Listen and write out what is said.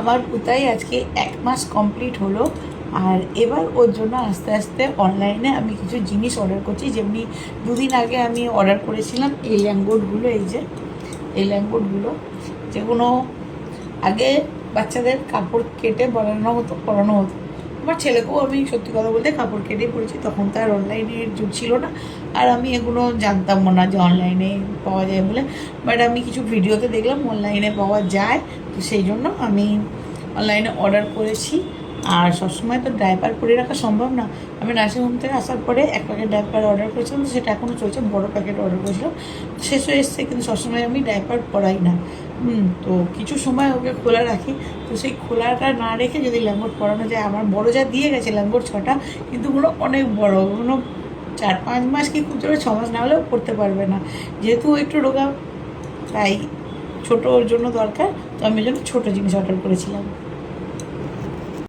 আমার পুতাই আজকে 1 মাস কমপ্লিট হলো। আর এবার ওর জন্য আস্তে আস্তে অনলাইনে আমি কিছু জিনিস অর্ডার করছি। যেমনি 2 দিন আগে আমি অর্ডার করেছিলাম এই ল্যাঙ্গোটগুলো, এই যে এই ল্যাঙ্গোটগুলো, যেগুলো আগে বাচ্চাদের কাপড় কেটে পরানো হতো। আমার ছেলেকেও আমি সত্যি কথা বলতে কাপড় কেটেই পরেছি, তখন তো আর অনলাইনের যুগ ছিল না। আর আমি এগুলো জানতামও না যে অনলাইনে পাওয়া যায় বলে। বাট আমি কিছু ভিডিওতে দেখলাম অনলাইনে পাওয়া যায়, তো সেই জন্য আমি অনলাইনে অর্ডার করেছি। আর সবসময় তো ডাইপার পরে রাখা সম্ভব না। আমি নার্সিংহোম থেকে আসার পরে 1 প্যাকেট ডাইপার অর্ডার করেছিলাম, তো সেটা এখনও চলছে। বড় প্যাকেট অর্ডার করেছিলাম, শেষ হয়ে এসছে, কিন্তু সবসময় আমি ডাইপার পরাই না। তো কিছু সময় ওকে খোলা রাখি। তো সেই খোলাটা না রেখে যদি ল্যাঙ্গট পরানো যায়, আমার বড় যা দিয়ে গেছে ল্যাঙ্গট 6টা, কিন্তু ওগুলো অনেক বড়, ওগুলো 4-5 মাস কি খুব জোরে 6 মাস না হলেও পড়তে পারবে না, যেহেতু ও একটু রোগা, তাই ছোটো ওর জন্য দরকার। তো আমি ওই জন্য ছোটো জিনিস অর্ডার করেছিলাম।